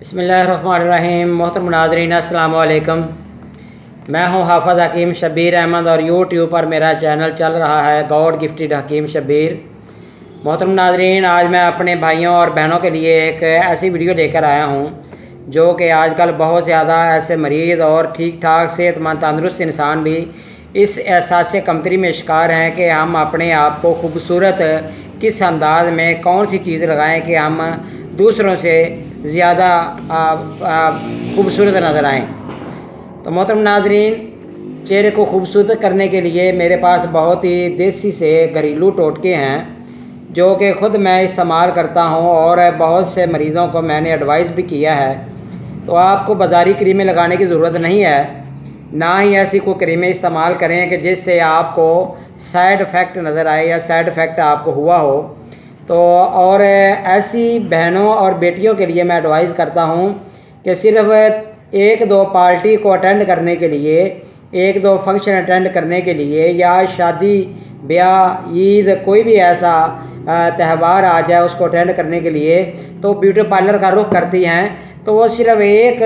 بسم اللہ الرحمن الرحیم۔ محترم ناظرین السلام علیکم، میں ہوں حافظ حکیم شبیر احمد اور یوٹیوب پر میرا چینل چل رہا ہے گاڈ گفٹیڈ حکیم شبیر۔ محترم ناظرین، آج میں اپنے بھائیوں اور بہنوں کے لیے ایک ایسی ویڈیو لے کر آیا ہوں جو کہ آج کل بہت زیادہ ایسے مریض اور ٹھیک ٹھاک صحت مند تندرست انسان بھی اس احساس کمتری میں شکار ہیں کہ ہم اپنے آپ کو خوبصورت کس انداز میں کون سی چیز لگائیں کہ ہم دوسروں سے زیادہ خوبصورت نظر آئیں۔ تو محترم ناظرین، چہرے کو خوبصورت کرنے کے لیے میرے پاس بہت ہی دیسی سے گھریلو ٹوٹکے ہیں جو کہ خود میں استعمال کرتا ہوں اور بہت سے مریضوں کو میں نے ایڈوائز بھی کیا ہے۔ تو آپ کو بازاری کریمیں لگانے کی ضرورت نہیں ہے، نہ ہی ایسی کوئی کریمیں استعمال کریں کہ جس سے آپ کو سائیڈ افیکٹ نظر آئے یا سائیڈ افیکٹ آپ کو ہوا ہو۔ تو اور ایسی بہنوں اور بیٹیوں کے لیے میں ایڈوائز کرتا ہوں کہ صرف ایک دو پارٹی کو اٹینڈ کرنے کے لیے، ایک دو فنکشن اٹینڈ کرنے کے لیے، یا شادی بیاہ عید کوئی بھی ایسا تہوار آ جائے اس کو اٹینڈ کرنے کے لیے تو بیوٹی پارلر کا رخ کرتی ہیں، تو وہ صرف ایک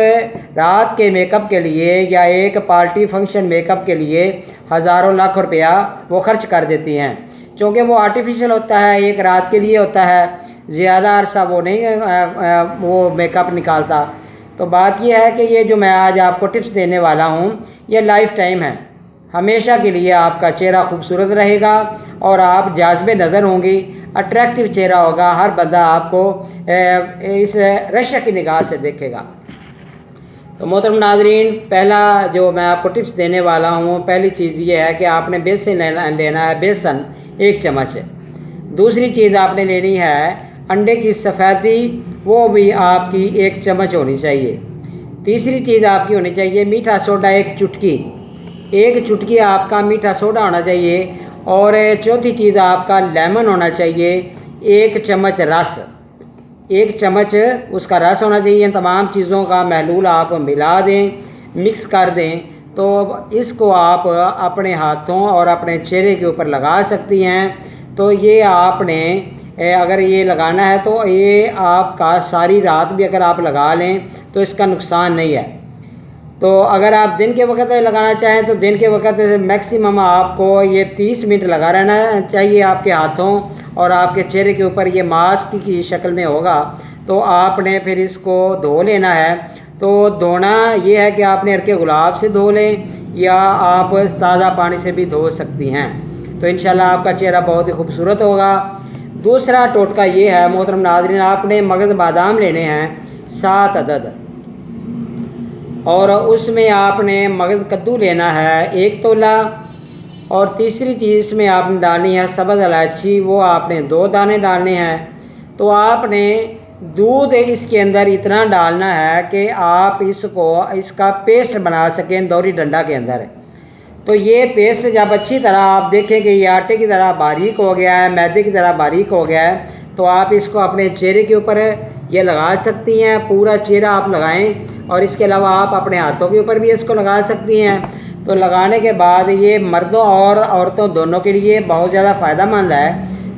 رات کے میک اپ کے لیے یا ایک پارٹی فنکشن میک اپ کے لیے ہزاروں لاکھ روپیہ وہ خرچ کر دیتی ہیں، چونکہ وہ آرٹیفیشل ہوتا ہے، ایک رات کے لیے ہوتا ہے، زیادہ عرصہ وہ نہیں وہ میک اپ نکالتا۔ تو بات یہ ہے کہ یہ جو میں آج آپ کو ٹپس دینے والا ہوں یہ لائف ٹائم ہے، ہمیشہ کے لیے آپ کا چہرہ خوبصورت رہے گا اور آپ جاذب نظر ہوں گی، اٹریکٹیو چہرہ ہوگا، ہر بندہ آپ کو اس رشک کی نگاہ سے دیکھے گا۔ تو محترم ناظرین، پہلا جو میں آپ کو ٹپس دینے والا ہوں، پہلی چیز یہ ہے کہ آپ نے بیسن لینا ہے، بیسن 1 چمچ۔ دوسری چیز آپ نے لینی ہے انڈے کی سفیدی، وہ بھی آپ کی 1 چمچ ہونی چاہیے۔ تیسری چیز آپ کی ہونی چاہیے میٹھا سوڈا 1 چٹکی، 1 چٹکی آپ کا میٹھا سوڈا ہونا چاہیے۔ اور چوتھی چیز آپ کا لیمن ہونا چاہیے، 1 چمچ رس، 1 چمچ اس کا رس ہونا چاہیے۔ تمام چیزوں کا محلول آپ ملا دیں، مکس کر دیں، تو اس کو آپ اپنے ہاتھوں اور اپنے چہرے کے اوپر لگا سکتی ہیں۔ تو یہ آپ نے اگر یہ لگانا ہے تو یہ آپ کا ساری رات بھی اگر آپ لگا لیں تو اس کا نقصان نہیں ہے۔ تو اگر آپ دن کے وقت لگانا چاہیں تو دن کے وقت میکسیمم آپ کو یہ 30 منٹ لگا رہنا چاہیے آپ کے ہاتھوں اور آپ کے چہرے کے اوپر، یہ ماسک کی شکل میں ہوگا۔ تو آپ نے پھر اس کو دھو لینا ہے۔ تو دھونا یہ ہے کہ آپ نے عرق گلاب سے دھو لیں یا آپ تازہ پانی سے بھی دھو سکتی ہیں، تو انشاءاللہ آپ کا چہرہ بہت ہی خوبصورت ہوگا۔ دوسرا ٹوٹکا یہ ہے محترم ناظرین، آپ نے مغز بادام لینے ہیں 7 عدد، اور اس میں آپ نے مغز کدو لینا ہے 1 تولہ، اور تیسری چیز اس میں آپ نے ڈالنی ہے سبز الائچی، وہ آپ نے 2 دانے ڈالنے ہیں۔ تو آپ نے دودھ اس کے اندر اتنا ڈالنا ہے کہ آپ اس کا پیسٹ بنا سکیں دوری ڈنڈا کے اندر۔ تو یہ پیسٹ جب اچھی طرح آپ دیکھیں کہ یہ آٹے کی طرح باریک ہو گیا ہے، میدے کی طرح باریک ہو گیا ہے، تو آپ اس کو اپنے چہرے کے اوپر یہ لگا سکتی ہیں، پورا چہرہ آپ لگائیں، اور اس کے علاوہ آپ اپنے ہاتھوں کے اوپر بھی اس کو لگا سکتی ہیں۔ تو لگانے کے بعد یہ مردوں اور عورتوں دونوں کے لیے بہت زیادہ فائدہ مند ہے۔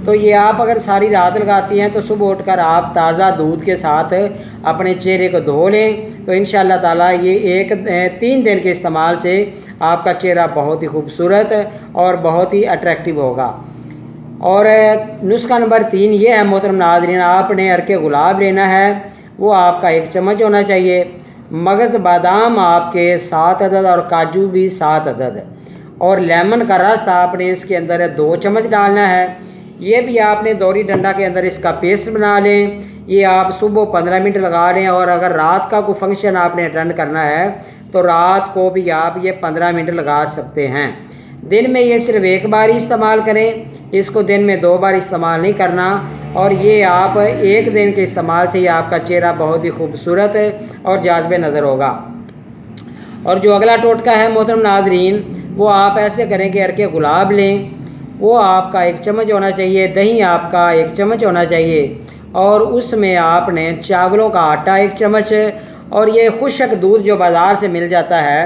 تو یہ آپ اگر ساری رات لگاتی ہیں تو صبح اٹھ کر آپ تازہ دودھ کے ساتھ اپنے چہرے کو دھو لیں، تو انشاءاللہ تعالیٰ یہ 3 دن کے استعمال سے آپ کا چہرہ بہت ہی خوبصورت اور بہت ہی اٹریکٹیو ہوگا۔ اور نسخہ نمبر 3 یہ ہے محترم ناظرین، آپ نے عرق گلاب لینا ہے، وہ آپ کا 1 چمچ ہونا چاہیے۔ مغز بادام آپ کے 7 عدد اور کاجو بھی 7 عدد، اور لیمن کا رس آپ نے اس کے اندر 2 چمچ ڈالنا ہے۔ یہ بھی آپ نے دوری ڈنڈا کے اندر اس کا پیسٹ بنا لیں، یہ آپ صبح 15 منٹ لگا لیں، اور اگر رات کا کوئی فنکشن آپ نے اٹینڈ کرنا ہے تو رات کو بھی آپ یہ 15 منٹ لگا سکتے ہیں۔ دن میں یہ صرف 1 بار ہی استعمال کریں، اس کو دن میں 2 بار استعمال نہیں کرنا، اور یہ آپ 1 دن کے استعمال سے ہی آپ کا چہرہ بہت ہی خوبصورت اور جاذب نظر ہوگا۔ اور جو اگلا ٹوٹکا ہے محترم ناظرین، وہ آپ ایسے کریں کہ عرق گلاب لیں، وہ آپ کا 1 چمچ ہونا چاہیے، دہی آپ کا 1 چمچ ہونا چاہیے، اور اس میں آپ نے چاولوں کا آٹا 1 چمچ، اور یہ خشک دودھ جو بازار سے مل جاتا ہے